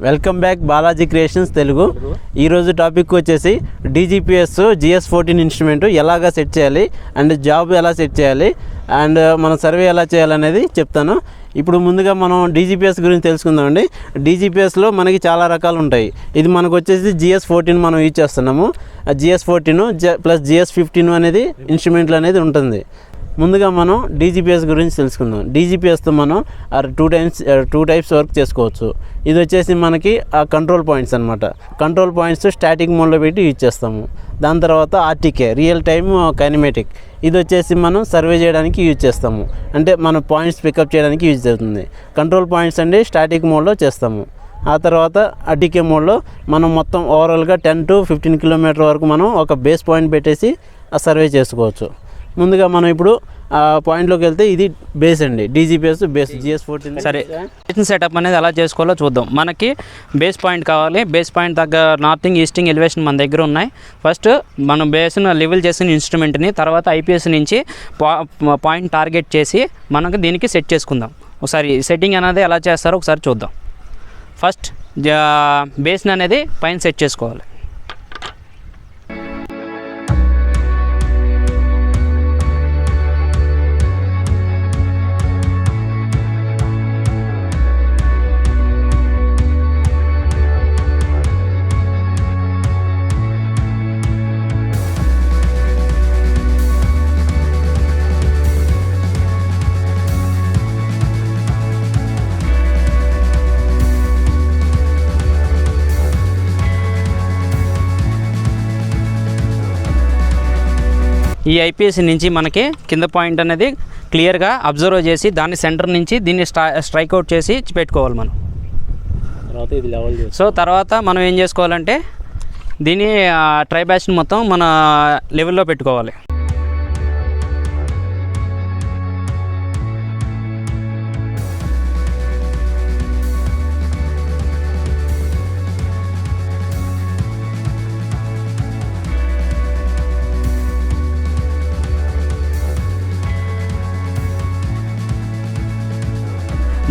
Welcome back Balaji creations Telugu. ఈరోజు topic వచ్చేసి DGPS GS14 instrument ఎలాగా సెట్ చేయాలి అండ్ జాబ్ ఎలా సెట్ చేయాలి అండ్ మనం సర్వే ఎలా చేయాలనేది చెప్తాను. ఇప్పుడు ముందుగా మనం డీజీపీఎస్ గురించి తెలుసుకుందామండి. డీజీపీఎస్లో మనకి చాలా రకాలు ఉంటాయి. ఇది మనకు వచ్చేసి GS14 మనం యూజ్ చేస్తున్నాము. GS14 ప్లస్ GS15 అనేది ఇన్స్ట్రుమెంట్లు అనేది ఉంటుంది. ముందుగా మనం డీజీపీఎస్ గురించి తెలుసుకుందాం. డీజీపీఎస్తో మనం టూ టైప్స్ వర్క్ చేసుకోవచ్చు. ఇది వచ్చేసి మనకి ఆ కంట్రోల్ పాయింట్స్ అనమాట. కంట్రోల్ పాయింట్స్ స్టాటిక్ మోడ్లో పెట్టి యూజ్ చేస్తాము. దాని తర్వాత RTK రియల్ టైమ్ కైనమేటిక్, ఇది వచ్చేసి మనం సర్వే చేయడానికి యూజ్ చేస్తాము. అంటే మన పాయింట్స్ పికప్ చేయడానికి యూజ్ అవుతుంది. కంట్రోల్ పాయింట్స్ అంటే స్టాటిక్ మోడ్లో చేస్తాము. ఆ తర్వాత RTK మోడ్లో మనం మొత్తం ఓవరాల్గా 10 to 15 కిలోమీటర్ వరకు మనం ఒక బేస్ పాయింట్ పెట్టేసి సర్వే చేసుకోవచ్చు. ముందుగా మనం ఇప్పుడు ఆ పాయింట్లోకి వెళ్తే ఇది బేస్ అండి, డీజీపీఎస్ బేస్ GS14. సరే, సెటప్ అనేది ఎలా చేసుకోవాలో చూద్దాం. మనకి బేస్ పాయింట్ కావాలి. బేస్ పాయింట్ తగ్గ నార్తింగ్ ఈస్టింగ్ ఎలివేషన్ మన దగ్గర ఉన్నాయి. ఫస్ట్ మనం బేస్ను లెవెల్ చేసిన ఇన్స్ట్రుమెంట్ని తర్వాత IPS నుంచి పాయింట్ టార్గెట్ చేసి మనకు దీనికి సెట్ చేసుకుందాం. ఒకసారి సెట్టింగ్ అనేది ఎలా చేస్తారో ఒకసారి చూద్దాం. ఫస్ట్ బేస్ని అనేది పైన సెట్ చేసుకోవాలి. ఈ IPS నుంచి మనకి కింద పాయింట్ అనేది క్లియర్గా అబ్జర్వ్ చేసి దాని సెంటర్ నుంచి దీన్ని స్ట్రైక్అవుట్ చేసి పెట్టుకోవాలి మనం. సో తర్వాత మనం ఏం చేసుకోవాలంటే దీన్ని ట్రై బ్యాచ్ని మొత్తం మన లెవెల్లో పెట్టుకోవాలి.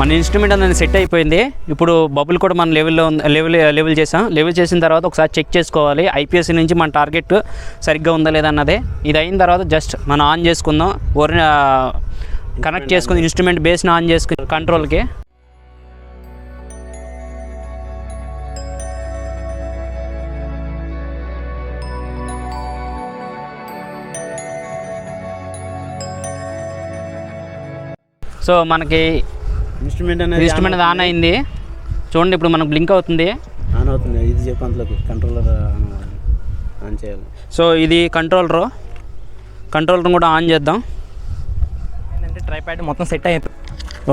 మన ఇన్స్ట్రుమెంట్ అనేది సెట్ అయిపోయింది. ఇప్పుడు బబుల్ కూడా మన లెవెల్ చేసాం. లెవెల్ చేసిన తర్వాత ఒకసారి చెక్ చేసుకోవాలి IPS నుంచి మన టార్గెట్ సరిగ్గా ఉందా లేదా అన్నదే. ఇది అయిన తర్వాత జస్ట్ మనం ఆన్ చేసుకుందాం. కనెక్ట్ చేసుకుంది ఇన్స్ట్రుమెంట్ బేస్ని ఆన్ చేసుకుని కంట్రోల్కి. సో మనకి ఇన్స్ట్రుమెంట్ ఆన్ అయింది చూడండి. ఇప్పుడు మనకు బ్లింక్ అవుతుంది, ఆన్ అవుతుంది. ఇది చెప్పంతలోకి కంట్రోలర్ ఆన్ చేయాలి. సో ఇది కంట్రోలర్ కూడా ఆన్ చేద్దాం. ఏంటంటే ట్రైపాడ్ మొత్తం సెట్ అయిపోయింది.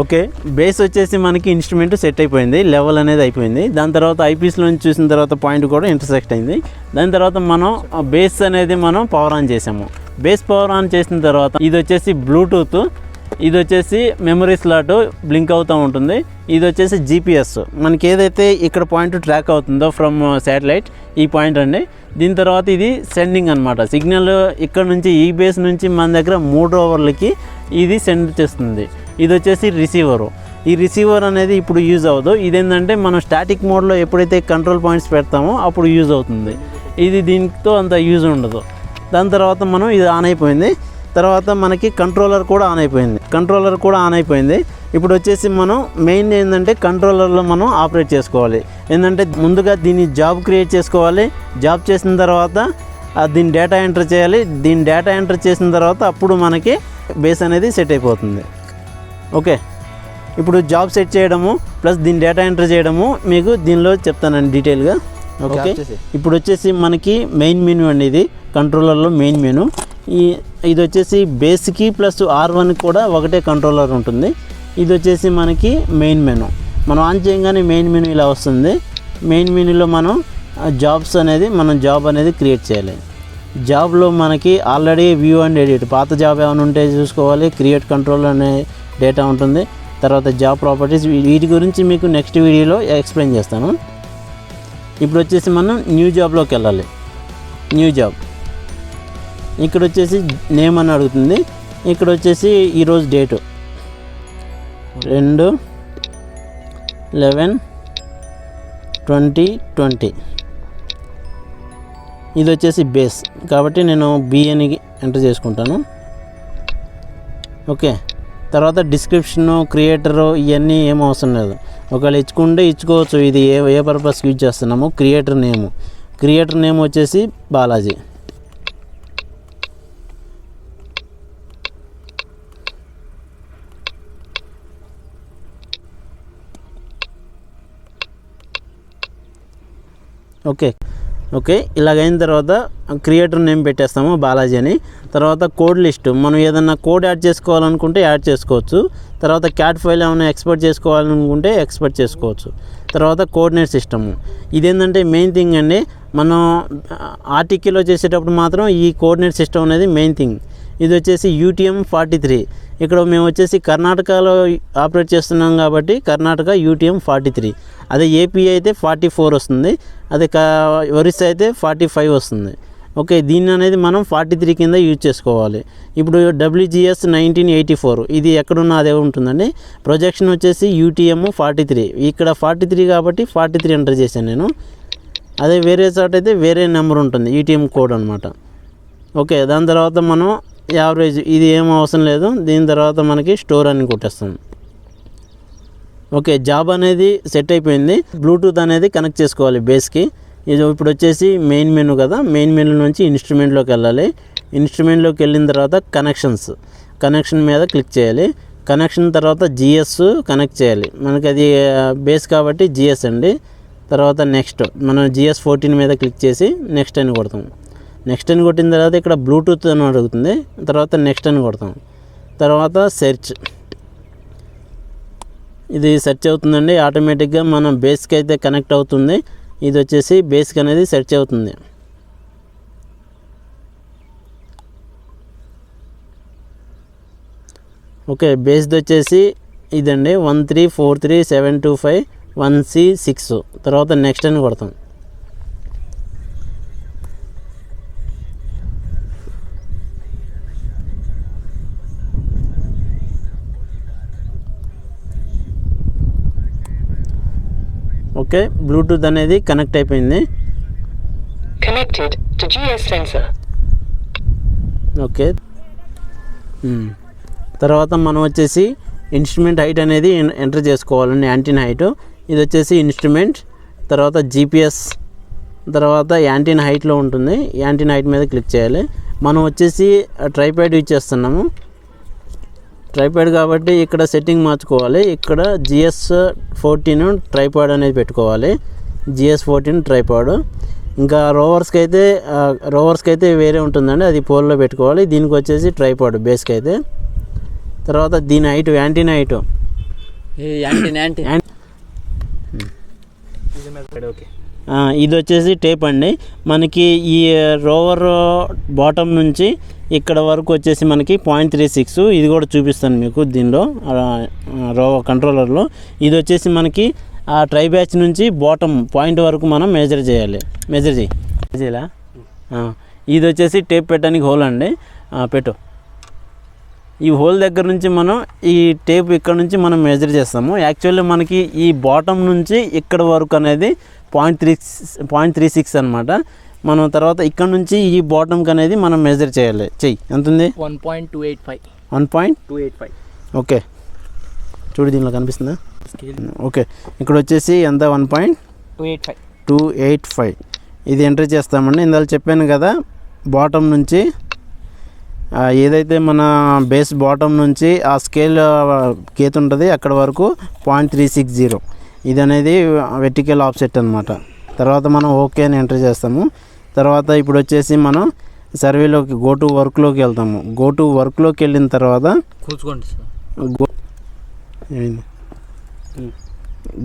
ఓకే, బేస్ వచ్చేసి మనకి ఇన్స్ట్రుమెంట్ సెట్ అయిపోయింది, లెవెల్ అనేది అయిపోయింది. దాని తర్వాత ఐపీఎస్లో నుంచి చూసిన తర్వాత పాయింట్ కూడా ఇంటర్సెక్ట్ అయింది. దాని తర్వాత మనం బేస్ అనేది మనం పవర్ ఆన్ చేసాము. బేస్ పవర్ ఆన్ చేసిన తర్వాత ఇది వచ్చేసి బ్లూటూత్, ఇది వచ్చేసి మెమరీ స్లాట్ బ్లింక్ అవుతూ ఉంటుంది. ఇది వచ్చేసి GPS, మనకి ఏదైతే ఇక్కడ పాయింట్ ట్రాక్ అవుతుందో ఫ్రమ్ శాటిలైట్ ఈ పాయింట్ అండి. దీని తర్వాత ఇది సెండింగ్ అనమాట. సిగ్నల్ ఇక్కడ నుంచి ఈ బేస్ నుంచి మన దగ్గర 3 ఓవర్లకి ఇది సెండ్ చేస్తుంది. ఇది వచ్చేసి రిసీవరు. ఈ రిసీవర్ అనేది ఇప్పుడు యూజ్ అవ్వదు. ఇదేంటంటే మనం స్టాటిక్ మోడ్లో ఎప్పుడైతే కంట్రోల్ పాయింట్స్ పెడతామో అప్పుడు యూజ్ అవుతుంది. ఇది దీంతో అంత యూజ్ ఉండదు. దాని తర్వాత మనం ఇది ఆన్ అయిపోయింది. తర్వాత మనకి కంట్రోలర్ కూడా ఆన్ అయిపోయింది. ఇప్పుడు వచ్చేసి మనం మెయిన్ ఏంటంటే కంట్రోలర్లో మనం ఆపరేట్ చేసుకోవాలి. ఏంటంటే ముందుగా దీన్ని జాబ్ క్రియేట్ చేసుకోవాలి. జాబ్ చేసిన తర్వాత దీన్ని డేటా ఎంటర్ చేయాలి. దీన్ని డేటా ఎంటర్ చేసిన తర్వాత అప్పుడు మనకి బేస్ అనేది సెట్ అయిపోతుంది. ఓకే, ఇప్పుడు జాబ్ సెట్ చేయడము ప్లస్ దీన్ని డేటా ఎంటర్ చేయడము మీకు దీనిలో చెప్తానండి డీటెయిల్గా. ఓకే, ఇప్పుడు వచ్చేసి మనకి మెయిన్ మెనూ అండి. ఇది కంట్రోలర్లో మెయిన్ మెనూ. ఇది వచ్చేసి బేస్కి ప్లస్ R1 కూడా ఒకటే కంట్రోలర్ ఉంటుంది. ఇది వచ్చేసి మనకి మెయిన్ మెనూ. మనం ఆన్ చేయగానే మెయిన్ మెనూ ఇలా వస్తుంది. మెయిన్ మెనూలో మనం జాబ్ అనేది క్రియేట్ చేయాలి. జాబ్లో మనకి ఆల్రెడీ వ్యూ అండ్ ఎడిట్, పాత జాబ్ ఏమైనా ఉంటే చూసుకోవాలి. క్రియేట్ కంట్రోల్ అనే డేటా ఉంటుంది. తర్వాత జాబ్ ప్రాపర్టీస్, వీటి గురించి మీకు నెక్స్ట్ వీడియోలో ఎక్స్ప్లెయిన్ చేస్తాను. ఇప్పుడు వచ్చేసి మనం న్యూ జాబ్లోకి వెళ్ళాలి. న్యూ జాబ్ ఇక్కడ వచ్చేసి నేమ్ అని అడుగుతుంది. ఇక్కడ వచ్చేసి ఈరోజు డేటు 2/11 2020 ఇది వచ్చేసి బేస్ కాబట్టి నేను బి అని ఎంటర్ చేసుకుంటాను. ఓకే, తర్వాత డిస్క్రిప్షను క్రియేటరు ఇవన్నీ ఏం అవసరం లేదు. ఒకవేళ ఇచ్చుకుంటే ఇచ్చుకోవచ్చు. ఇది ఏ పర్పస్కి యూజ్ చేస్తున్నాము. క్రియేటర్ నేమ్ వచ్చేసి బాలాజీ. ఓకే ఇలాగైన తర్వాత క్రియేటర్ నేమ్ పెట్టేస్తాము బాలాజీ అని. తర్వాత కోడ్ లిస్ట్, మనం ఏదన్నా కోడ్ యాడ్ చేసుకోవాలనుకుంటే యాడ్ చేసుకోవచ్చు. తర్వాత క్యాట్ ఫైల్ ఏమైనా ఎక్స్పోర్ట్ చేసుకోవాలనుకుంటే ఎక్స్పోర్ట్ చేసుకోవచ్చు. తర్వాత కోఆర్డినేట్ సిస్టము, ఇదేంటంటే మెయిన్ థింగ్ అండి. మనం ఆర్టికల్లో చేసేటప్పుడు మాత్రం ఈ కోఆర్డినేట్ సిస్టమ్ అనేది మెయిన్ థింగ్. ఇది వచ్చేసి UTM-43. ఇక్కడ మేము వచ్చేసి కర్ణాటకలో ఆపరేట్ చేస్తున్నాం కాబట్టి కర్ణాటక UTM-43. అదే ఏపీ అయితే 44 వస్తుంది. అదే ఒరిస్సా అయితే 45 వస్తుంది. ఓకే, దీన్ని అనేది మనం 43 కింద యూజ్ చేసుకోవాలి. ఇప్పుడు WGS 1984 ఇది ఎక్కడున్నా అదే ఉంటుందండి. ప్రొజెక్షన్ వచ్చేసి UTM-43. ఇక్కడ 43 కాబట్టి 43 ఎంటర్ చేశాను నేను. అదే వేరే చోట అయితే వేరే నెంబర్ ఉంటుంది, UTM కోడ్ అనమాట. ఓకే, దాని తర్వాత మనం యావరేజ్ ఇది ఏం అవసరం లేదు. దీని తర్వాత మనకి స్టోర్ అని కొట్టేస్తాం. ఓకే, జాబ్ అనేది సెట్ అయిపోయింది. బ్లూటూత్ అనేది కనెక్ట్ చేసుకోవాలి బేస్కి. ఇది ఇప్పుడు వచ్చేసి మెయిన్ మెనూ కదా, మెయిన్ మెనూ నుంచి ఇన్స్ట్రుమెంట్లోకి వెళ్ళాలి. ఇన్స్ట్రుమెంట్లోకి వెళ్ళిన తర్వాత కనెక్షన్ మీద క్లిక్ చేయాలి. కనెక్షన్ తర్వాత GS కనెక్ట్ చేయాలి. మనకి అది బేస్ కాబట్టి GS అండి. తర్వాత నెక్స్ట్ మనం GS14 మీద క్లిక్ చేసి నెక్స్ట్ అని కొడతాం. నెక్స్ట్ అని కొట్టిన తర్వాత ఇక్కడ బ్లూటూత్ అని అడుగుతుంది. తర్వాత నెక్స్ట్ అని కొడతాం. తర్వాత సెర్చ్, ఇది సెర్చ్ అవుతుందండి. ఆటోమేటిక్గా మనం బేస్కి అయితే కనెక్ట్ అవుతుంది. ఇది వచ్చేసి బేస్కి అనేది సెర్చ్ అవుతుంది. ఓకే, బేస్ది వచ్చేసి ఇదండి 1343725 తర్వాత నెక్స్ట్ అని కొడతాం. ఓకే, బ్లూటూత్ అనేది కనెక్ట్ అయిపోయింది. Connected to GS sensor. Okay, తర్వాత మనం వచ్చేసి ఇన్స్ట్రుమెంట్ హైట్ అనేది ఎంటర్ చేసుకోవాలండి. యాంటీనా హైట్ ఇది వచ్చేసి ఇన్స్ట్రుమెంట్, తర్వాత GPS, తర్వాత యాంటీనా హైట్లో ఉంటుంది. యాంటీనా హైట్ మీద క్లిక్ చేయాలి. మనం వచ్చేసి ట్రైపాడ్ యూజ్ చేస్తున్నాము. ట్రైపాడ్ కాబట్టి ఇక్కడ సెట్టింగ్ మార్చుకోవాలి. ఇక్కడ GS14 ట్రైపాడ్ అనేది పెట్టుకోవాలి. GS14 tripod. ఇంకా రోవర్స్కి అయితే వేరే ఉంటుందండి, అది పోల్లో పెట్టుకోవాలి. దీనికి వచ్చేసి ట్రైపాడ్ బేస్కి అయితే. తర్వాత దీని హైట్ యాంటీనా హైట్ ఇది వచ్చేసి టేప్ అండి. మనకి ఈ రోవర్ బాటమ్ నుంచి ఇక్కడ వరకు వచ్చేసి మనకి 0.36 ఇది కూడా చూపిస్తాను మీకు దీనిలో రోవర్ కంట్రోలర్లో. ఇది వచ్చేసి మనకి ఆ ట్రై బ్యాచ్ నుంచి బాటమ్ పాయింట్ వరకు మనం మెజర్ చేయాలి. చేయాలా? ఇది వచ్చేసి టేప్ పెట్టడానికి హోల్ అండి. పెట్టు. ఈ హోల్ దగ్గర నుంచి మనం ఈ టేప్ ఇక్కడ నుంచి మనం మెజర్ చేస్తాము. యాక్చువల్లీ మనకి ఈ బాటమ్ నుంచి ఇక్కడ వరకు అనేది 0.36 అనమాట. మనం తర్వాత ఇక్కడ నుంచి ఈ బాటమ్కి అనేది మనం మెజర్ చేయాలి. ఎంత ఉంది? 1.285. ఓకే, చూడు దీనిలో కనిపిస్తుందా? ఓకే, ఇక్కడ వచ్చేసి ఎంత? 1.285 ఇది ఎంటర్ చేస్తామండి. ఇందులో చెప్పాను కదా, బాటమ్ నుంచి ఏదైతే మన బేస్ బాటమ్ నుంచి ఆ స్కేల్ గీత ఉంటుంది అక్కడ వరకు 0.360 ఇది అనేది వెర్టికల్ ఆఫ్సెట్ అనమాట. తర్వాత మనం ఓకే అని ఎంటర్ చేస్తాము. తర్వాత ఇప్పుడు వచ్చేసి మనం సర్వేలోకి గో టు వర్క్లోకి వెళ్ళిన తర్వాత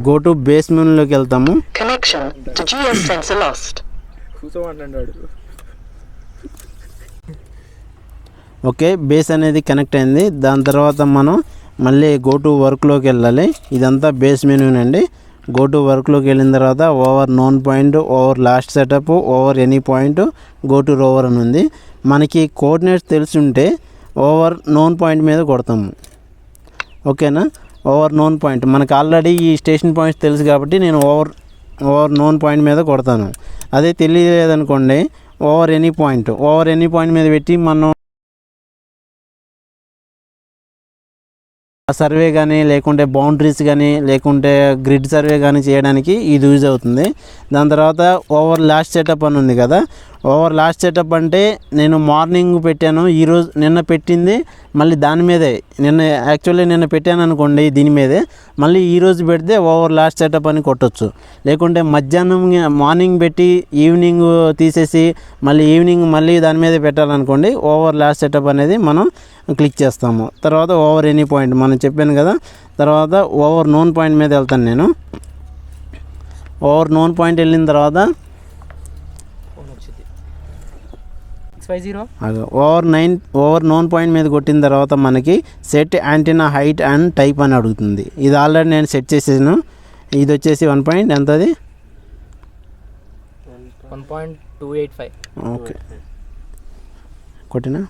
గో టు బేస్ మెనూలోకి వెళ్తాము. Connection to GS sensor lost. Okay, base అనేది కనెక్ట్ అయింది. దాని తర్వాత మనం మళ్ళీ గో టు వర్క్లోకి వెళ్ళాలి. ఇదంతా బేస్ మెనూనండి. గో టు వర్క్లోకి వెళ్ళిన తర్వాత over known point, over last setup, over any point, go to rover అని ఉంది. మనకి కోఆర్డినేట్స్ తెలిసి ఉంటే ఓవర్ నోన్ పాయింట్ మీద కొడతాము. ఓకేనా? ఓవర్ నోన్ పాయింట్ మనకు ఆల్రెడీ ఈ స్టేషన్ పాయింట్స్ తెలుసు కాబట్టి నేను ఓవర్ నోన్ పాయింట్ మీద కొడతాను. అదే తెలియలేదనుకోండి ఓవర్ ఎనీ పాయింట్ మీద పెట్టి మనం సర్వే కానీ లేకుంటే బౌండరీస్ కానీ లేకుంటే గ్రిడ్ సర్వే కానీ చేయడానికి ఇది యూజ్ అవుతుంది. దాని తర్వాత ఓవర్ లాస్ట్ సెటప్ అని ఉంది కదా, ఓవర్ లాస్ట్ సెటప్ అంటే నేను మార్నింగ్ పెట్టాను, ఈరోజు నిన్న పెట్టింది మళ్ళీ దాని మీదే, నిన్న పెట్టాను అనుకోండి దీని మీదే, మళ్ళీ ఈరోజు పెడితే ఓవర్ లాస్ట్ సెటప్ అని కొట్టచ్చు. లేకుంటే మధ్యాహ్నం మార్నింగ్ పెట్టి ఈవినింగ్ తీసేసి మళ్ళీ ఈవినింగ్ మళ్ళీ దాని మీదే పెట్టాలనుకోండి ఓవర్ లాస్ట్ సెటప్ అనేది మనం క్లిక్ చేస్తాము. తర్వాత ఓవర్ ఎనీ పాయింట్ మనం చెప్పాను కదా, తర్వాత ఓవర్ నోన్ పాయింట్ మీద వెళ్తాను నేను. ఓవర్ నోన్ పాయింట్ వెళ్ళిన తర్వాత ఓవర్ నోన్ పాయింట్ మీద కొట్టిన తర్వాత మనకి set antenna height and type అని అడుగుతుంది. ఇది ఆల్రెడీ నేను సెట్ చేసేసాను. ఇది వచ్చేసి 1 పాయింట్ ఎంత అది 1.285. ఓకే కొట్టినా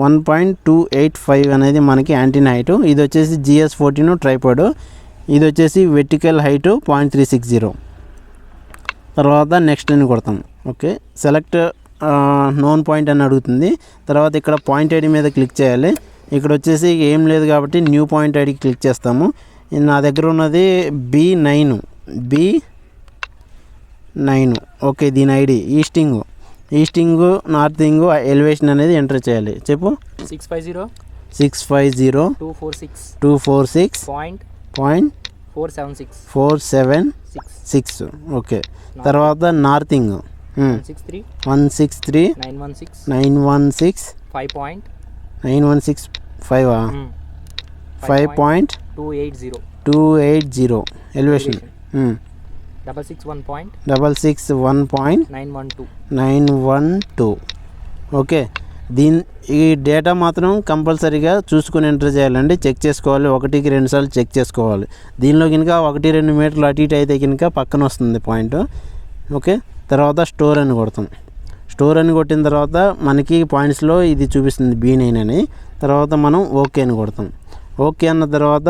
1.285 అనేది మనకి యాంటీనా హైటు. ఇది వచ్చేసి GS14 ట్రైపాడ్. ఇది వచ్చేసి వెర్టికల్ హైటు 0.360. తర్వాత నెక్స్ట్ అని కొడతాం. ఓకే సెలెక్ట్ నోన్ పాయింట్ అని అడుగుతుంది. తర్వాత ఇక్కడ పాయింట్ ఐడి మీద క్లిక్ చేయాలి. ఇక్కడ వచ్చేసి ఏం లేదు కాబట్టి న్యూ పాయింట్ ఐడికి క్లిక్ చేస్తాము. నా దగ్గర ఉన్నది B9. ఓకే దీని ఐడి ఈస్టింగ్ నార్థింగ్ ఎలివేషన్ అనేది ఎంటర్ చేయాలి. చెప్పు 650 246 .476. ఓకే తర్వాత నార్థింగ్ 163 916 5.280 ఎలివేషన్ 661.912. ఓకే ఈ డేటా మాత్రం కంపల్సరీగా చూసుకుని ఎంటర్ చేయాలండి. చెక్ చేసుకోవాలి, 1కి 2 సార్లు చెక్ చేసుకోవాలి. దీనిలో కనుక 1-2 మీటర్లు అటు ఇటు అయితే కనుక పక్కన వస్తుంది పాయింట్. ఓకే తర్వాత స్టోర్ అని కొడతాం. స్టోర్ అని కొట్టిన తర్వాత మనకి పాయింట్స్లో ఇది చూపిస్తుంది B9 అని. తర్వాత మనం ఓకే అని కొడతాం. ఓకే అన్న తర్వాత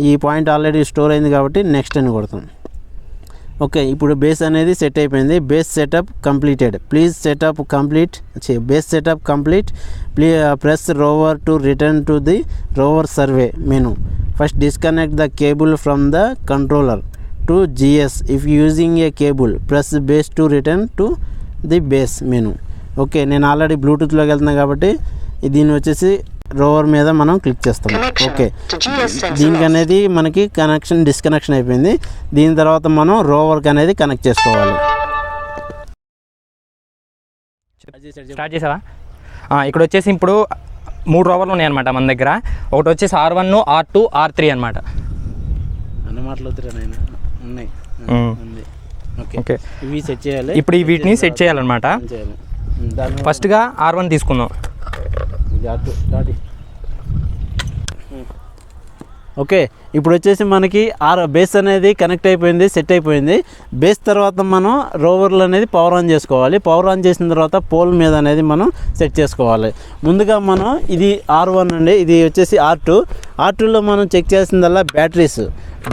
ఈ పాయింట్ ఆల్రెడీ స్టోర్ అయింది కాబట్టి నెక్స్ట్ అని కొడతాం. ఓకే ఇప్పుడు బేస్ అనేది సెట్ అయిపోయింది. Base setup completed. Please setup complete press rover to return to the rover survey menu. First disconnect the cable from the controller to GS. If using a cable press base to return to the base menu. Okay నేను already బ్లూటూత్లోకి వెళ్తున్నాను కాబట్టి దీన్ని వచ్చేసి rover మీద మనం click చేస్తాం. Okay దీనికి అనేది మనకి డిస్కనెక్షన్ అయిపోయింది. దీని తర్వాత మనం రోవర్కి అనేది కనెక్ట్ చేసుకోవాలి. స్టార్ట్ చేసావా? ఇక్కడ వచ్చేసి ఇప్పుడు 3 రోవర్లు ఉన్నాయన్నమాట మన దగ్గర. ఒకటి వచ్చేసి R1, R2, R3 అనమాట. అన్న మాటలు ఉన్నాయి. ఓకే ఇవి సెట్ చేయాలి. ఇప్పుడు వీటిని సెట్ చేయాలన్నమాట. ఫస్ట్గా R1 తీసుకుందాం. ఓకే ఇప్పుడు వచ్చేసి మనకి బేస్ అనేది కనెక్ట్ అయిపోయింది, సెట్ అయిపోయింది. బేస్ తర్వాత మనం రోవర్లు అనేది పవర్ ఆన్ చేసుకోవాలి. పవర్ ఆన్ చేసిన తర్వాత పోల్ మీద అనేది మనం సెట్ చేసుకోవాలి. ముందుగా మనం ఇది R1 అండి, ఇది వచ్చేసి R2లో మనం చెక్ చేసిందల్లా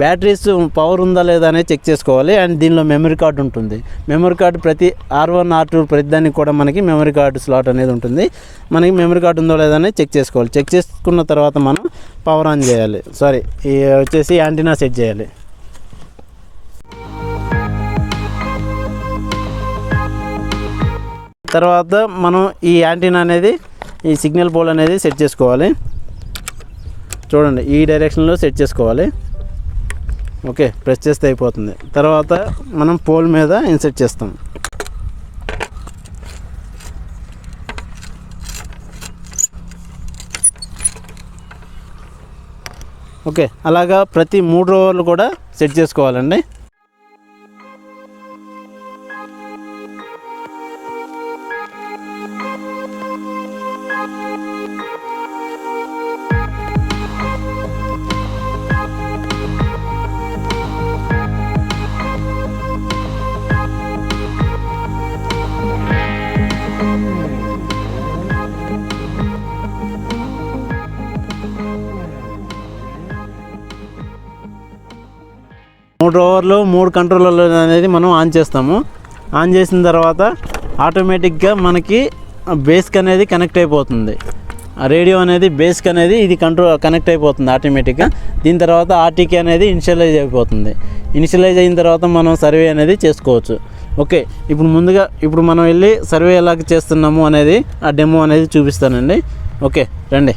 బ్యాటరీస్ పవర్ ఉందా లేదా అనేది చెక్ చేసుకోవాలి. అండ్ దీనిలో మెమరీ కార్డు ఉంటుంది. మెమరీ కార్డు ప్రతి R1 R2 ప్రతి దానికి కూడా మనకి మెమరీ కార్డు స్లాట్ అనేది ఉంటుంది. మనకి మెమరీ కార్డు ఉందో లేదా అనేది చెక్ చేసుకోవాలి. చెక్ చేసుకున్న తర్వాత మనం పవర్ ఆన్ చేయాలి. వచ్చేసి యాంటీనా సెట్ చేయాలి. తర్వాత మనం ఈ యాంటీనా అనేది ఈ సిగ్నల్ పోల్ అనేది సెట్ చేసుకోవాలి. చూడండి ఈ డైరెక్షన్లో సెట్ చేసుకోవాలి. ఓకే ప్రెస్ చేస్తే అయిపోతుంది. తర్వాత మనం పోల్ మీద ఇన్సెట్ చేస్తాం. ఓకే అలాగా ప్రతి 3 రోవర్లు కూడా సెట్ చేసుకోవాలండి. 3 రోవర్లు 3 కంట్రోలర్లు అనేది మనం ఆన్ చేస్తాము. ఆన్ చేసిన తర్వాత ఆటోమేటిక్గా మనకి బేస్కి అనేది కనెక్ట్ అయిపోతుంది. ఆ రేడియో అనేది బేస్కి అనేది ఇది కనెక్ట్ అయిపోతుంది ఆటోమేటిక్గా. దీని తర్వాత ఆర్టీకే అనేది ఇనిషియలైజ్ అయిపోతుంది. ఇనిషియలైజ్ అయిన తర్వాత మనం సర్వే అనేది చేసుకోవచ్చు. ఓకే, ఇప్పుడు మనం వెళ్ళి సర్వే ఎలా చేస్తున్నాము అనేది ఆ డెమో అనేది చూపిస్తానండి. ఓకే రండి.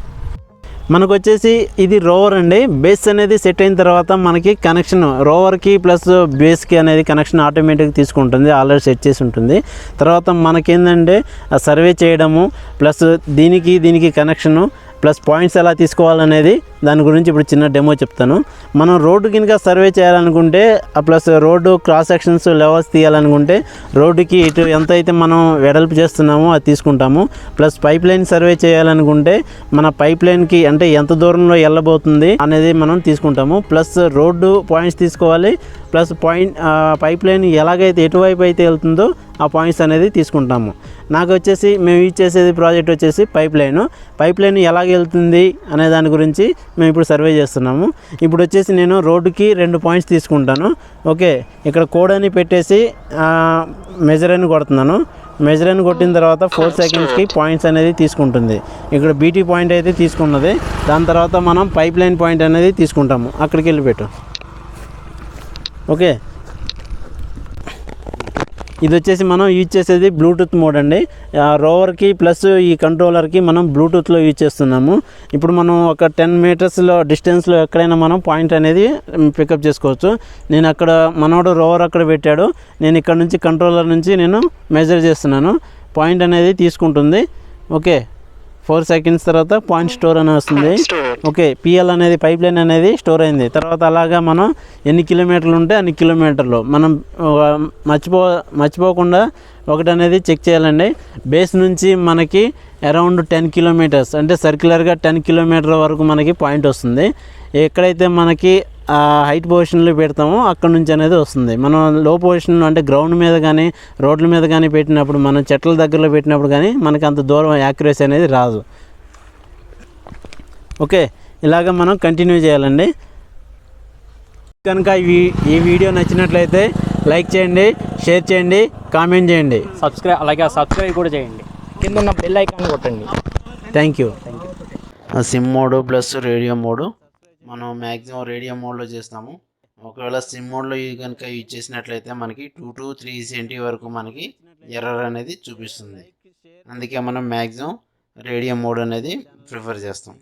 మనకు వచ్చేసి ఇది రోవర్ అండి. బేస్ అనేది సెట్ అయిన తర్వాత మనకి కనెక్షన్ రోవర్కి ప్లస్ బేస్కి అనేది కనెక్షన్ ఆటోమేటిక్గా తీసుకుంటుంది, ఆల్రెడీ సెట్ చేసి ఉంటుంది. తర్వాత మనకేంటంటే ఆ సర్వే చేయడము ప్లస్ దీనికి కనెక్షను ప్లస్ పాయింట్స్ ఎలా తీసుకోవాలనేది దాని గురించి ఇప్పుడు చిన్న డెమో చెప్తాను. మనం రోడ్డు కనుక సర్వే చేయాలనుకుంటే plus road cross sections levels తీయాలనుకుంటే రోడ్డుకి ఇటు ఎంత అయితే మనం వెడల్పు చేస్తున్నామో అది తీసుకుంటాము. ప్లస్ పైప్ లైన్ సర్వే చేయాలనుకుంటే మన పైప్ లైన్కి అంటే ఎంత దూరంలో వెళ్ళబోతుంది అనేది మనం తీసుకుంటాము. ప్లస్ రోడ్డు పాయింట్స్ తీసుకోవాలి. ప్లస్ పైప్ లైన్ ఎలాగైతే ఎటువైపు అయితే వెళ్తుందో ఆ పాయింట్స్ అనేది తీసుకుంటాము. నాకు వచ్చేసి మేము యూజ్ చేసేది ప్రాజెక్ట్ వచ్చేసి పైప్ లైన్ ఎలాగ వెళ్తుంది అనే దాని గురించి మేము ఇప్పుడు సర్వే చేస్తున్నాము. ఇప్పుడు వచ్చేసి నేను రోడ్డుకి 2 పాయింట్స్ తీసుకుంటాను. ఓకే, ఇక్కడ కోడ్ అని పెట్టేసి మెజర్ అని కొడుతున్నాను. మెజర్ అని కొట్టిన తర్వాత 4 సెకండ్స్కి పాయింట్స్ అనేది తీసుకుంటుంది. ఇక్కడ బీటీ పాయింట్ అయితే తీసుకున్నది. దాని తర్వాత మనం పైప్ లైన్ పాయింట్ అనేది తీసుకుంటాము. అక్కడికి వెళ్ళి పెట్టు. ఓకే, ఇది వచ్చేసి మనం యూజ్ చేసేది బ్లూటూత్ మోడ్ అండి. రోవర్కి ప్లస్ ఈ కంట్రోలర్కి మనం బ్లూటూత్లో యూజ్ చేస్తున్నాము. ఇప్పుడు మనం ఒక 10 మీటర్స్లో డిస్టెన్స్లో ఎక్కడైనా మనం పాయింట్ అనేది పికప్ చేసుకోవచ్చు. నేను అక్కడ మనోడు రోవర్ అక్కడ పెట్టాడు, నేను ఇక్కడ నుంచి కంట్రోలర్ నుంచి నేను మెజర్ చేస్తున్నాను. పాయింట్ అనేది తీసుకుంటుంది. ఓకే, 4 సెకండ్స్ తర్వాత పాయింట్ స్టోర్ అని వస్తుంది. ఓకే, పిఎల్ అనేది పైప్ లైన్ అనేది స్టోర్ అయింది. తర్వాత అలాగా మనం ఎన్ని కిలోమీటర్లు ఉంటే అన్ని కిలోమీటర్లు మనం మర్చిపోకుండా ఒకటి అనేది చెక్ చేయాలండి. బేస్ నుంచి మనకి అరౌండ్ 10 కిలోమీటర్స్ అంటే సర్క్యులర్గా 10 కిలోమీటర్ వరకు మనకి పాయింట్ వస్తుంది. ఎక్కడైతే మనకి హైట్ పొజిషన్లో పెడతామో అక్కడ నుంచి అనేది వస్తుంది. మనం లో పొజిషన్ అంటే గ్రౌండ్ మీద కానీ రోడ్ల మీద కానీ పెట్టినప్పుడు, మనం చెట్ల దగ్గరలో పెట్టినప్పుడు కానీ మనకి అంత దూరం యాక్యురసీ అనేది రాదు. ఓకే, ఇలాగ మనం కంటిన్యూ చేయాలండి. కనుక ఈ వీడియో నచ్చినట్లయితే లైక్ చేయండి, షేర్ చేయండి, కామెంట్ చేయండి, సబ్స్క్రైబ్ కూడా చేయండి. కింద ఉన్న బెల్ ఐకాన్ కొట్టండి. Thank you. SIM mode plus radio mode మనం మ్యాక్సిమం రేడియో మోడ్లో చేస్తాము. ఒకవేళ సిమ్ మోడ్లో కనుక యూజ్ చేసినట్లయితే మనకి 2 to 3 సెంటీ వరకు మనకి ఎర్రర్ అనేది చూపిస్తుంది. అందుకే మనం మ్యాక్సిమం రేడియో మోడ్ అనేది ప్రిఫర్ చేస్తాం.